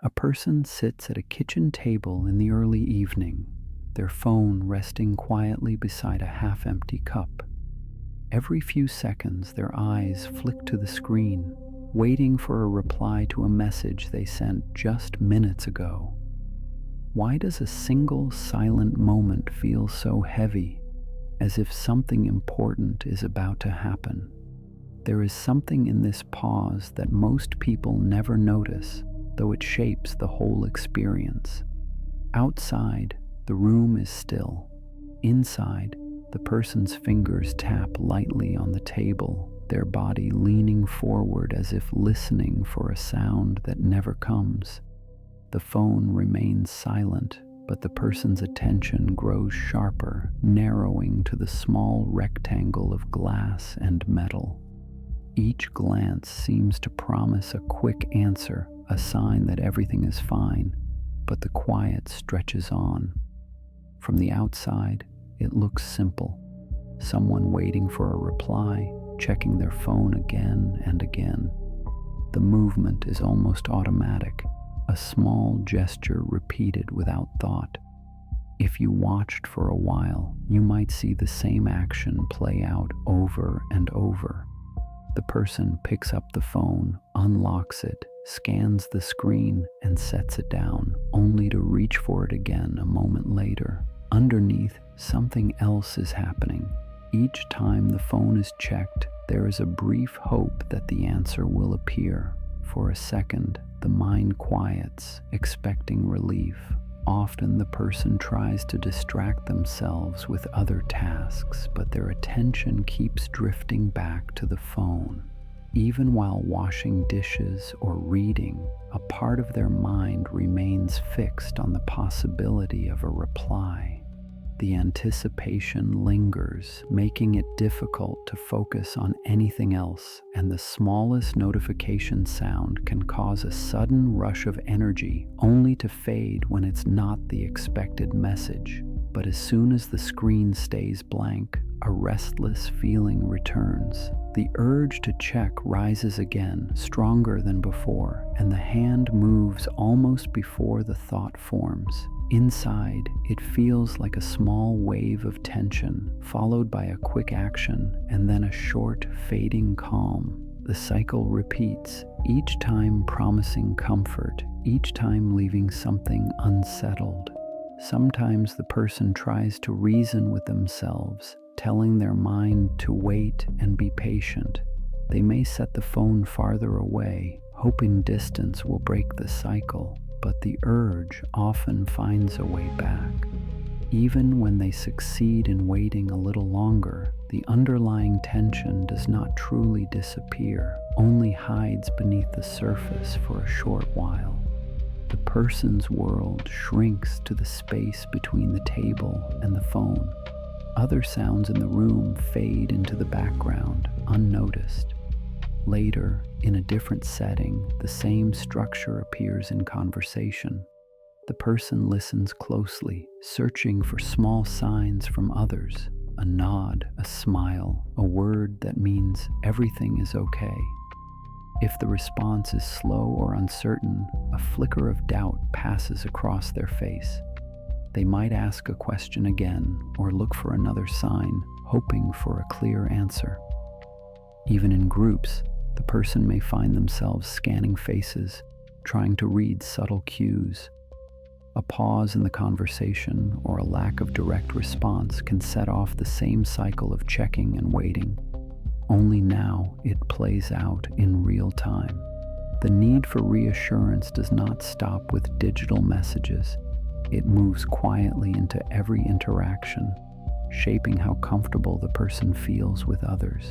A person sits at a kitchen table in the early evening, their phone resting quietly beside a half-empty cup. Every few seconds, their eyes flick to the screen, waiting for a reply to a message they sent just minutes ago. Why does a single silent moment feel so heavy, as if something important is about to happen? There is something in this pause that most people never notice, though it shapes the whole experience. Outside, the room is still. Inside, the person's fingers tap lightly on the table, their body leaning forward as if listening for a sound that never comes. The phone remains silent, but the person's attention grows sharper, narrowing to the small rectangle of glass and metal. Each glance seems to promise a quick answer, a sign that everything is fine, but the quiet stretches on. From the outside, it looks simple. Someone waiting for a reply, checking their phone again and again. The movement is almost automatic, a small gesture repeated without thought. If you watched for a while, you might see the same action play out over and over. The person picks up the phone, unlocks it, scans the screen, and sets it down, only to reach for it again a moment later. Underneath, something else is happening. Each time the phone is checked, there is a brief hope that the answer will appear. For a second, the mind quiets, expecting relief. Often the person tries to distract themselves with other tasks, but their attention keeps drifting back to the phone. Even while washing dishes or reading, a part of their mind remains fixed on the possibility of a reply. The anticipation lingers, making it difficult to focus on anything else, and the smallest notification sound can cause a sudden rush of energy, only to fade when it's not the expected message. But as soon as the screen stays blank, a restless feeling returns. The urge to check rises again, stronger than before, and the hand moves almost before the thought forms. Inside, it feels like a small wave of tension, followed by a quick action, and then a short, fading calm. The cycle repeats, each time promising comfort, each time leaving something unsettled. Sometimes the person tries to reason with themselves, telling their mind to wait and be patient. They may set the phone farther away, hoping distance will break the cycle, but the urge often finds a way back. Even when they succeed in waiting a little longer, the underlying tension does not truly disappear, only hides beneath the surface for a short while. The person's world shrinks to the space between the table and the phone. Other sounds in the room fade into the background, unnoticed. Later, in a different setting, the same structure appears in conversation. The person listens closely, searching for small signs from others, a nod, a smile, a word that means everything is okay. If the response is slow or uncertain, a flicker of doubt passes across their face. They might ask a question again or look for another sign, hoping for a clear answer. Even in groups, the person may find themselves scanning faces, trying to read subtle cues. A pause in the conversation or a lack of direct response can set off the same cycle of checking and waiting. Only now it plays out in real time. The need for reassurance does not stop with digital messages. It moves quietly into every interaction, shaping how comfortable the person feels with others.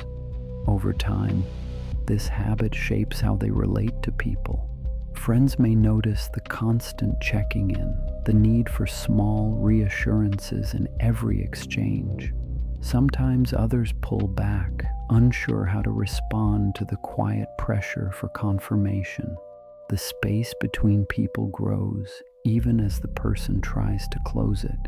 Over time, this habit shapes how they relate to people. Friends may notice the constant checking in, the need for small reassurances in every exchange. Sometimes others pull back, unsure how to respond to the quiet pressure for confirmation. The space between people grows, even as the person tries to close it.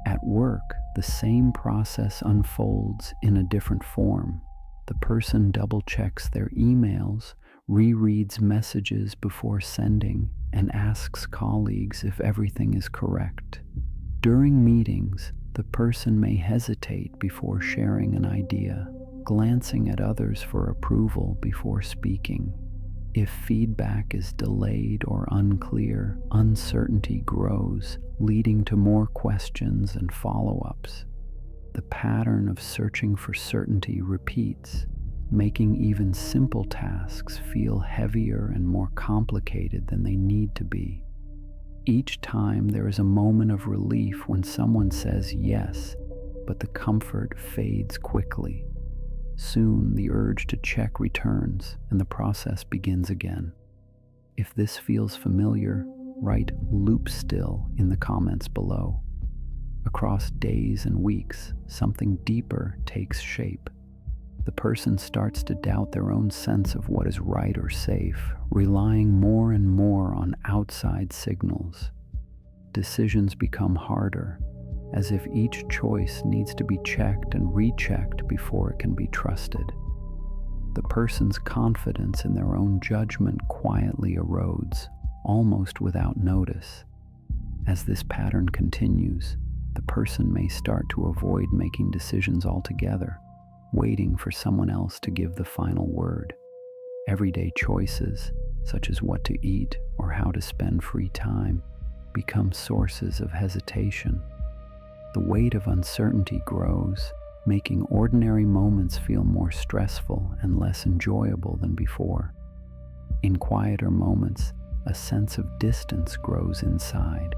At work, the same process unfolds in a different form. The person double-checks their emails, rereads messages before sending, and asks colleagues if everything is correct. During meetings, the person may hesitate before sharing an idea, glancing at others for approval before speaking. If feedback is delayed or unclear, uncertainty grows, leading to more questions and follow-ups. The pattern of searching for certainty repeats, making even simple tasks feel heavier and more complicated than they need to be. Each time there is a moment of relief when someone says yes, but the comfort fades quickly. Soon the urge to check returns and the process begins again. If this feels familiar, write "loop still" in the comments below. Across days and weeks, something deeper takes shape. The person starts to doubt their own sense of what is right or safe, relying more and more on outside signals. Decisions become harder, as if each choice needs to be checked and rechecked before it can be trusted. The person's confidence in their own judgment quietly erodes, almost without notice. As this pattern continues, the person may start to avoid making decisions altogether, waiting for someone else to give the final word. Everyday choices, such as what to eat or how to spend free time, become sources of hesitation. The weight of uncertainty grows, making ordinary moments feel more stressful and less enjoyable than before. In quieter moments, a sense of distance grows inside.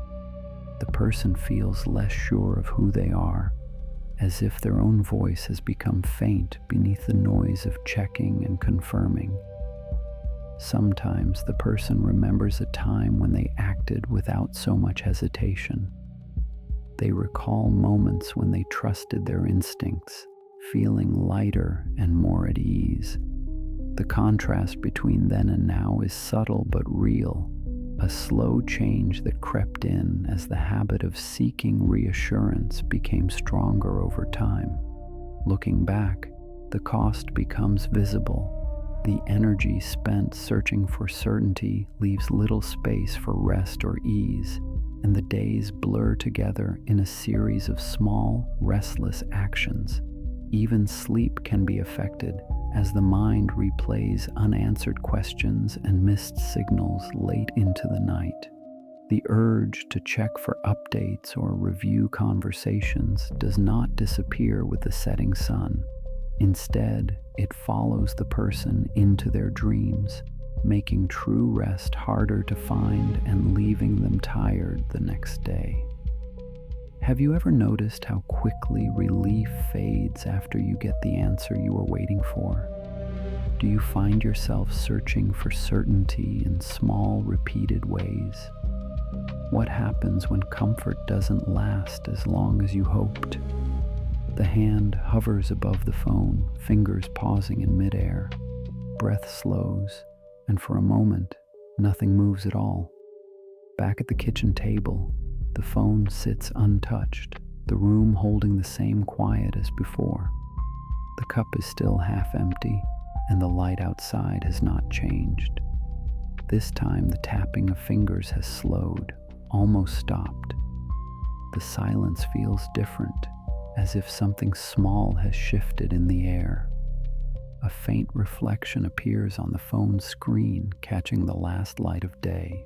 The person feels less sure of who they are, as if their own voice has become faint beneath the noise of checking and confirming. Sometimes the person remembers a time when they acted without so much hesitation. They recall moments when they trusted their instincts, feeling lighter and more at ease. The contrast between then and now is subtle but real, a slow change that crept in as the habit of seeking reassurance became stronger over time. Looking back, the cost becomes visible. The energy spent searching for certainty leaves little space for rest or ease, and the days blur together in a series of small, restless actions. Even sleep can be affected, as the mind replays unanswered questions and missed signals late into the night. The urge to check for updates or review conversations does not disappear with the setting sun. Instead, it follows the person into their dreams, making true rest harder to find and leaving them tired the next day. Have you ever noticed how quickly relief fades after you get the answer you were waiting for? Do you find yourself searching for certainty in small, repeated ways? What happens when comfort doesn't last as long as you hoped? The hand hovers above the phone, fingers pausing in midair. Breath slows, and for a moment, nothing moves at all. Back at the kitchen table, the phone sits untouched, the room holding the same quiet as before. The cup is still half empty, and the light outside has not changed. This time, the tapping of fingers has slowed, almost stopped. The silence feels different, as if something small has shifted in the air. A faint reflection appears on the phone's screen, catching the last light of day.